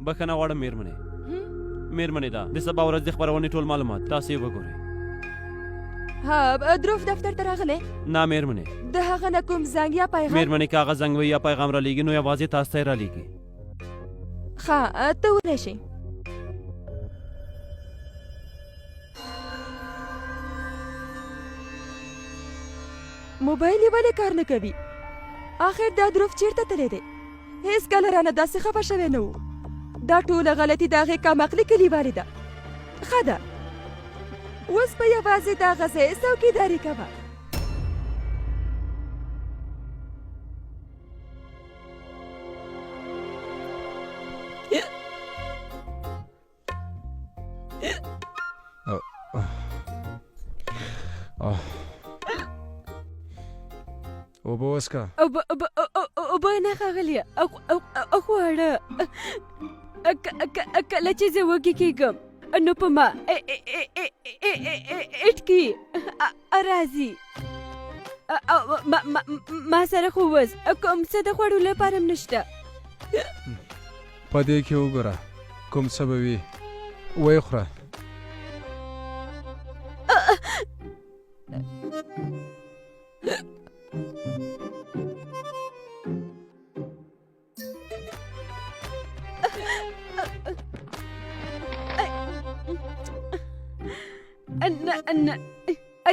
بخښنه غواړم میرمنې دا د سبا ورځ د خپرونې ټول معلومات تاسې وګورئ. ها دروف دفتر ته راغلی؟ نه میرمنې. د هغه نه کوم زنګ یا پیغام؟ میرمنې که هغه زنګ وي یا پیغام رالیږي نو یوازې تاسو ته یې رالیږي. ښه ته ولی شي. موبایل یې ولې کار نه کوي؟ آخر دا دروف چیرته تللی دی؟ هېڅکله رانه داسې خفه شوی نه و. دا ټوله غلطي د هغې کم عقلي کلیوالې ده. ښه ده اوس به یوازې دغسې څوکیداري کوه. اوبه وڅښه. اوبه نه ښاغلیه غواړه. کله چې زه وږې کېږم نو په ما اټکي راځي. ما سره خو اوس کوم څه د خوړو لپاره هم نشته. په دې کې وګوره کوم څه به وي ویې خوره.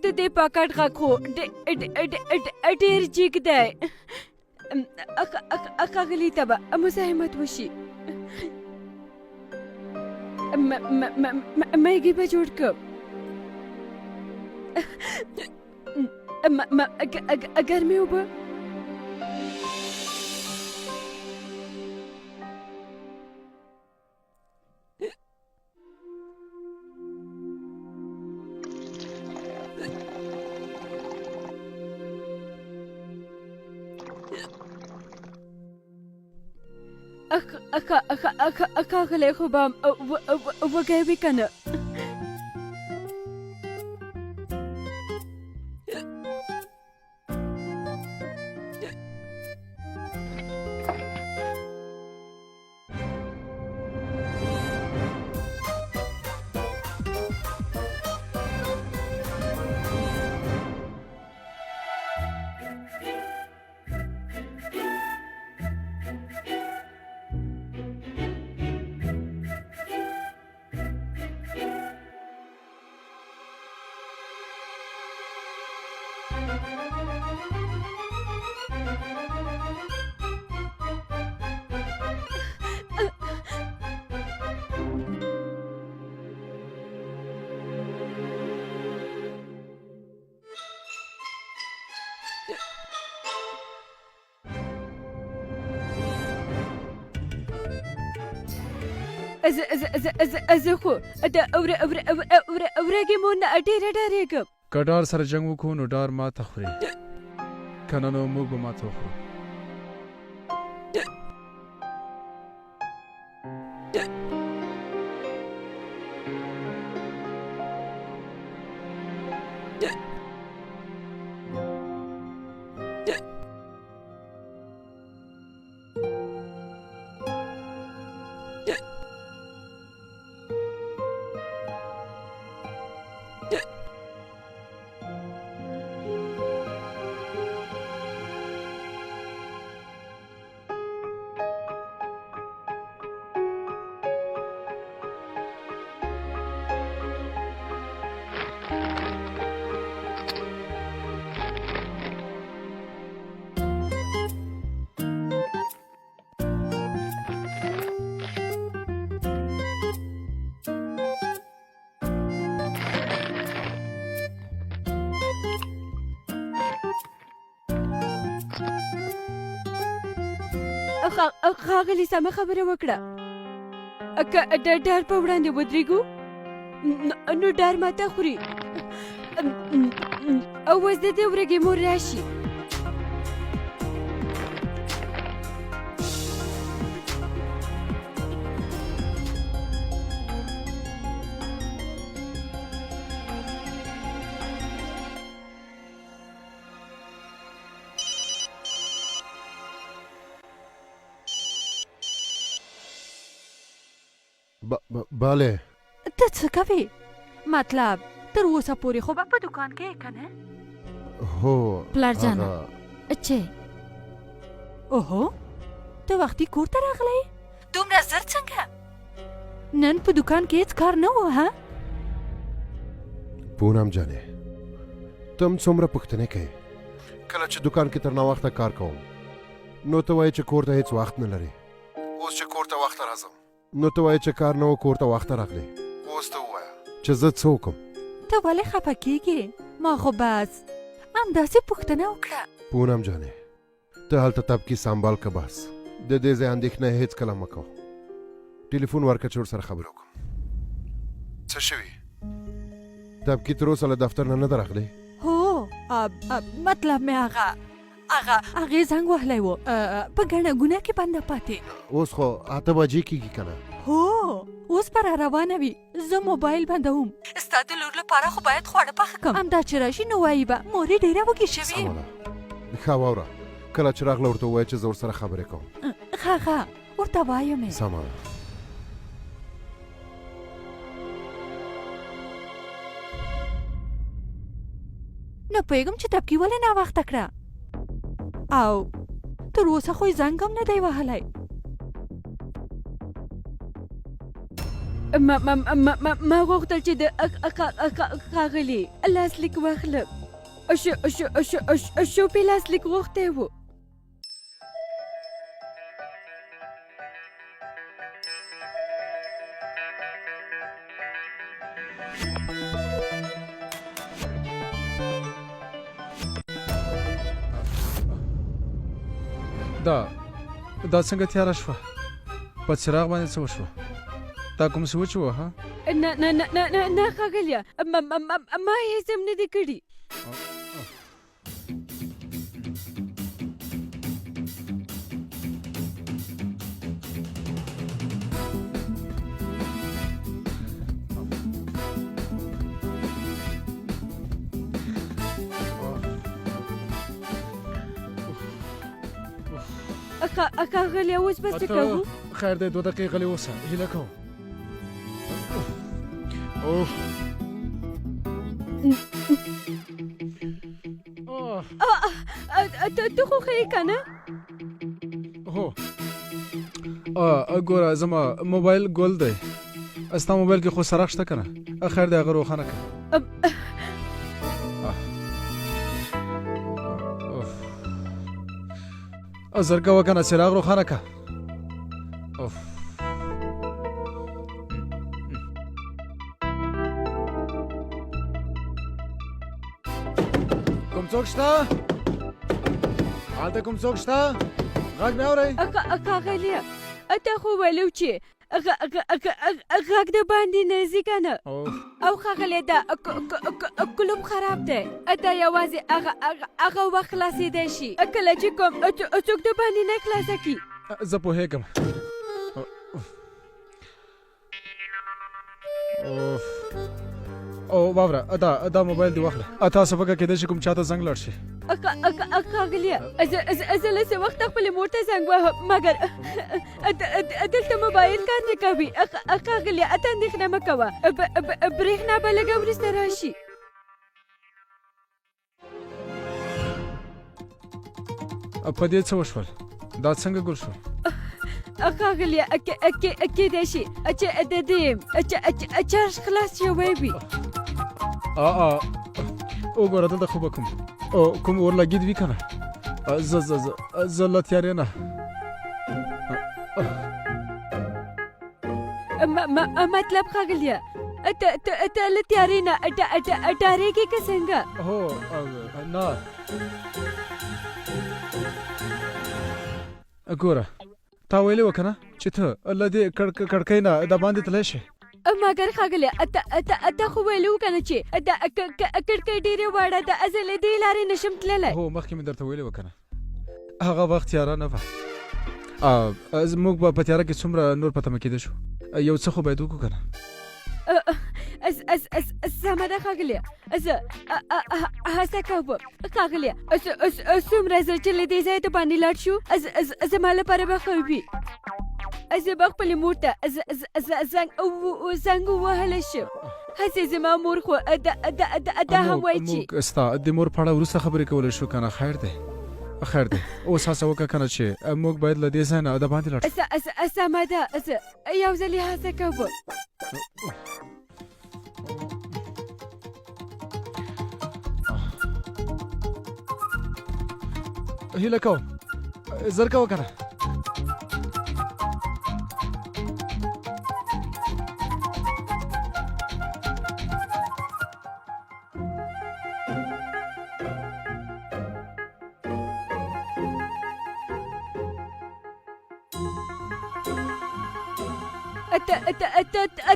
د دې پاکټ غږ خو ډېر جګ دی. ښاغلي ته به مزاحمت وشي. میږي به جوړ کړم. ګرمې اوبه. ښاغلی خو به وږی وي که نه؟ زه خو د ورږې مو نه ډېره ډارېږم. که ډار سره جنګ وکړو نو ډار ماته خوري، که نه نو موږ به ماته وخورو. ښاغلي سمه خبره وکړه. که ډر په وړاندې ودرېږو نو ډر ماته خوري. اوس د دې ورږې مور راشي. بله ته څه کوې؟ مطلب تر اوسه پورې خو به په دکان کې یې که نه؟ هو پلار جانه هغه چې اوهو ته وختي کور ته راغلی؟ دومره زر څنګه؟ نن په دکان کې هېڅ کار نه و ها؟ پونم جانې ته هم څومره پوښتنې کوې. کله چې دکان کې تر ناوخته کار کوم نو ته وایې چې کور ته هېڅ وخت نه لرې. اوس چې کور ته وخته راځم نو ته وایې چې کار نه و کور ته وخته راغلی. اوس ته ووایه چې زه څه وکړم. ته ولې خفه کېږې؟ ما خو بس همداسې پوښتنه وکړه. پونم جانې ته هلته تبکي سنبال که بس د دې ځای اندېښنه هېڅ کله مه کوه. ټلیفون ورکړه چې ورسره خبرې وکړم. څه شوي؟ تبکي تر اوسه له دفتر نه ده راغلی؟ هو مطلب مې هغې زنګ وهلی و په ګڼه ګونه کې بنده پاتې. اوس خو 8 بجې کېږي که نه؟ هو اوس به را روانه وي. زه موبایل بندوم. ستا د لور لپاره خو باید خواړه پخه کړم. همدا چې راشي نو وایي به مورې ډېره وږې شوې. سمه ده. ښه واوره کله چې راغله ورته ووایه چې زه ورسره خبرې کوم. ښه ورته وایم. سمه ده. نه پوهېږم چې تبکي ولې ناوخته کړه او تر اوسه خو یې زنګ هم نه دی وهلی. ما غوښتل چې د ښاغلي لاسلیک واخلم. شوپې لاسلیک غوښتی و. دا څنګه تیاره شوه؟ په څراغ باندې څه وشوه؟ دا کوم څه وچوه ها؟ نه ښاغلیه ما هېڅ هم نه دي کړي. ښاغلیه اوس به څه کوو؟ خیر دی 2 دقیقې غلی اوسه هیله کوم. ته خو ښه یې که نه؟ هو ګوره زما موبایل ګل دی. ستا موبایل کې خو څراغ شته که نه؟ خیر دی هغه روښانه کړه. زرګه وکنه څراغ روښانه کړه. کوم څوک شته؟ هلته کوم څوک شته؟ غږ مې اورئ؟ ښاغلیه ته خو ویلو چې غږ د باندې نه ځي که نه؟ او ښاغلیه دا کلوب خراب دی. دا یوازې هغه وخت خلاصېدی شي کله چې کوم څوک د باندې نه خلاصه کړي. زه پوهېږم. او واوره دا موبایل دې واخله. تاسو فکر کېدی چې کوم چاته زنګ لاړ شي. ښاغلیه زه له څه وخته خپلې مور ته زنګ وهم مګر دلته موبایل کار نه کوي. ښاغلیه ته اندېښنه مه کوه برېښنا به لږه وروسته راشي. په دې څه وشول؟ دا څنګه ګل شول؟ ښاغلیه کېدی شي چې د دې چارج خلاص شوی وي. وګوره دلته خو به کوم اور لګېد وي که نه؟ زه له تیارې نه مطلب ښاغلیه ته له تیارې نه ډارېږې که څنګه؟ هو نه ګوره تا ویلې وکنه چې ته الله دې کړکۍ نه د باندې تللی شي مګر ښاغلیه اته خو ویلو کنه چې د کړکۍ ډېرې واړه ده زه له دې لارې نشم تللی هو مخکې مې درته ویلې وکنه هغه وخت تیاره نه وه موږ به په تیاره کې څومره نور په تمه کېده شو یو څه خو باید وکړو کنه سمه ده ښاغلیه زه هڅه کوم ښاغلیه څومره زر چې له دې ځایه د باندې لاړ شو زما لپاره به ښه وي زه به خپلې مور ته زنګ ووهلی شم هسې زما مور خو دا هم وایي چې موږ ستا د مور په اړه وروسته خبرې کولی شو کنه خیر دی اوس هڅه وکړه کنه چې موږ باید له دې ځای نه د باندې لاړ شو سمه ده زه یو ځل یې هڅه کوم هیله کوم زر کوه کنه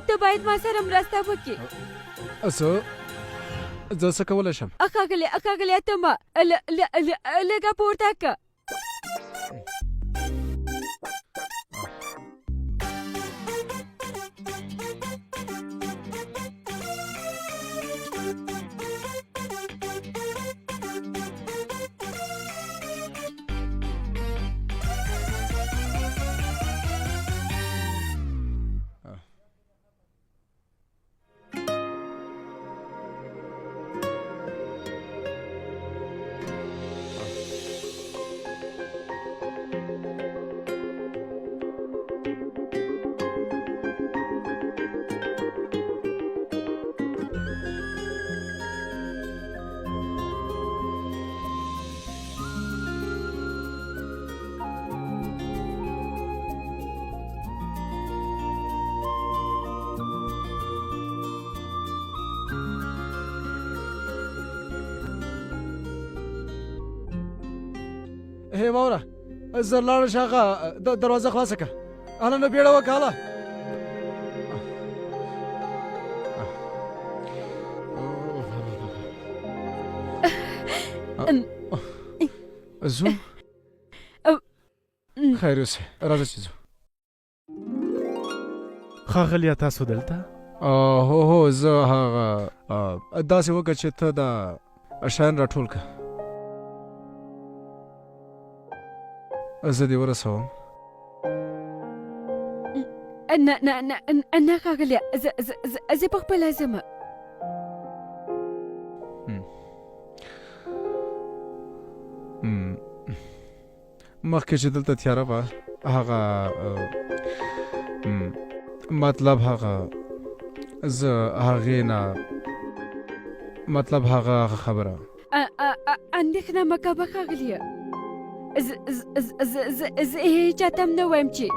ته باید ما سره مرسته وکړې زه څه کولی شم ښاغلی ته ما لږه پورته که هی واوره زر لاړه شه هغه دروازه خلاصه کړه هله نه بیړه وکړه هله ځو خیر اوسې راځه چې ځو ښاغلیه تاسو دلته هو زه هغه داسې وکړه چې ته دا شیان راټول کړه زه دې ورسوم نه ښاغلیه زه پخپله ځمه مخکې چې دلته تیاره وه هغه مطلب هغه زه هغې نه مطلب هغه خبره اندېښنه مه کوه ښاغلیه زه هیچ چاته هم نه وایم چې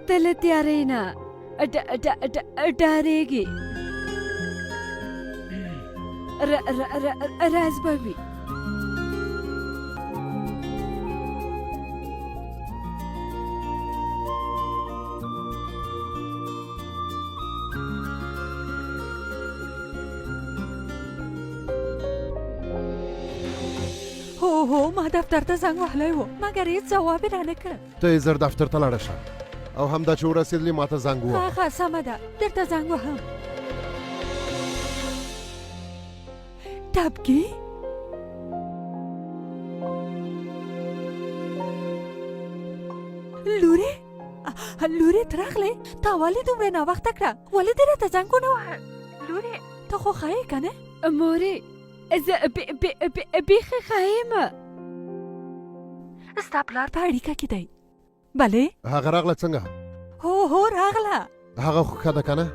ته له تیارې نه ډارېږې راز به وي هو ما دفتر ته زنګ وهلی و مګر هېڅ ځواب یې رانه کړ ته یې زر دفتر ته لاړه شه او همدا چې ورسېدلې ما ته زنګ ووهه ښه سمه ده درته زنګ وهم ټپکې لورې ته راغلې تا ولې دومره ناوخته کړه ولې دې راته زنګ ونه وهه لورې ته خو ښه یې که نه مورې زه بیخي ښه یم ستا پلار په اړیکه کې دی بلې هغه راغله څنګه هو راغله هغه خو ښه ده که نه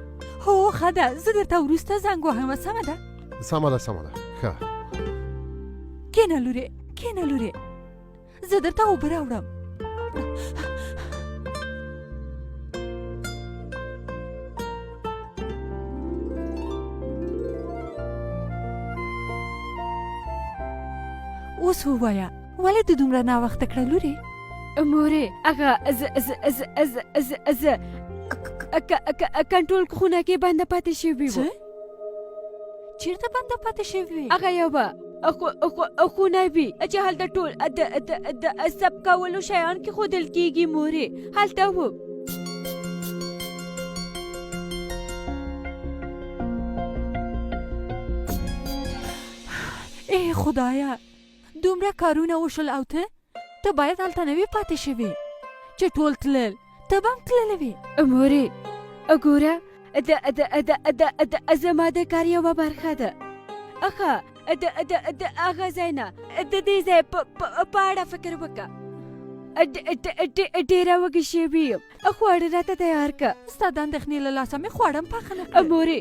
هو ښه ده زه درته وروسته زنګ وهم سمه ده سمه ده ښه کښېنه لورې زه درته اوبه راوړم اوس ووایه ولې د دومره ناوخته کړه لورې؟ مورې هغه از کنټرول خونه کې بنده پاتې شوې وه. چیرته بنده پاتې شوې وې؟ هغه یوه خونه وي چې هلته ټول د سب کولو شیان کېښودل کېږي مورې، هلته و. ای خدایا دومره کارونه وشول او ته باید هلته نه وې پاتې شوې چې ټول تلل، ته به هم تللی وې. مورې ګوره د زما د کار یوه برخه ده. د هغه ځای نه د دې ځای په اړه فکر وکړه. ډېره وږې شوې یم، خواړه راته تیار کړه. ستا د اندېښنې له لاسه مې خواړه هم پاخه نه کړل. مورې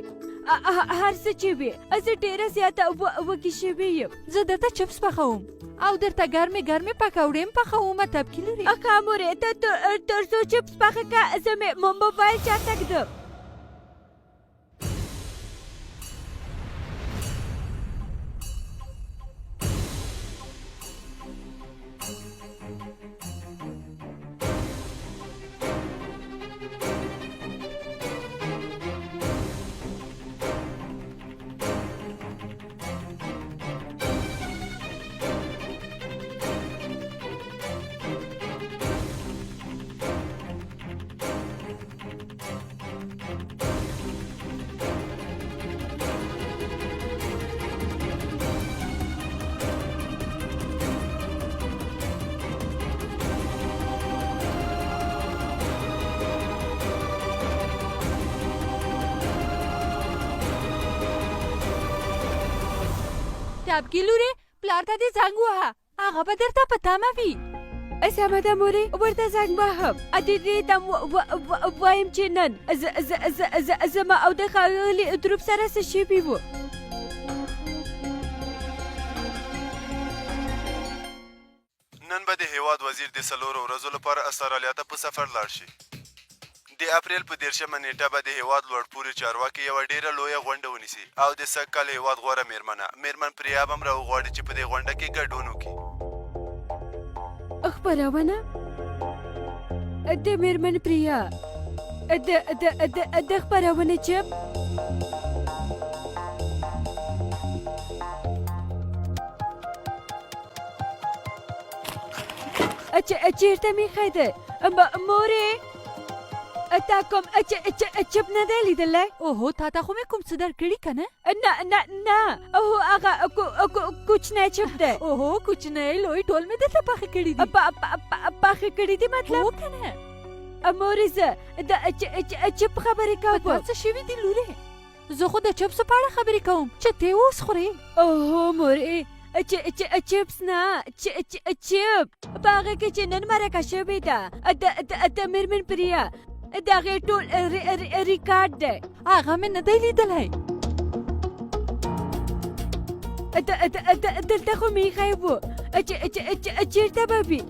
هر څه چې وي زه ډېره زیاته وږې شوې یم. زه درته چپس پخوم او درته ګرمې پکوړې هم پخوم. تبکي لري؟ مورې ته تر څو چپس پخه کړه زه مې موبایل چارته ږدم. تبکي لورې پلار ته دې زنګ ووهه، هغه به درته په تمه وي. سمه ده مورې، ورته زنګ وهم. دې ته وایم چې نن زما او د ښاغلي دروب سره څه شوي وو. نن به د هیواد وزیر د 4 ورځو لپاره استرالیا ته په سفر لاړ شي. د اپریل په 13مه نیټه به د هیواد لوړپوړي چارواکي یوه ډېره لویه غونډه ونیسي او د سږ کال هیواد غوره میرمن پریا به هم راوغواړي چې په دې غونډه کې ګډون وکړي. خپرونه د میرمن پریا د خپرونې چپ چیرته میخی ده مورې؟ تا کوم چپ نه دی لیدلی؟ اوهو تا ته خو مې کوم څه درکړي که نه؟ نه اوهو هغه کوچنی چپ دی. اوهو کوچنی لوی ټول مې درته پاخه کړي دي. پاخه کړي دي مطلب؟ هو که نه؟ مورې زه د چپ خبرې کوم. په تا څه شوي دي لورې؟ زه خو د چپسو په اړه خبرې کوم چې ته اوس خورې. اوهو مورې چپس نه چپ په هغه کې چې نن مرکه شوې ده د میرمن پریا د هغې ټول ریکارډ دی. هغه مې نه دی لیدلی. دلته خو مې ایښی و چېرته به وي؟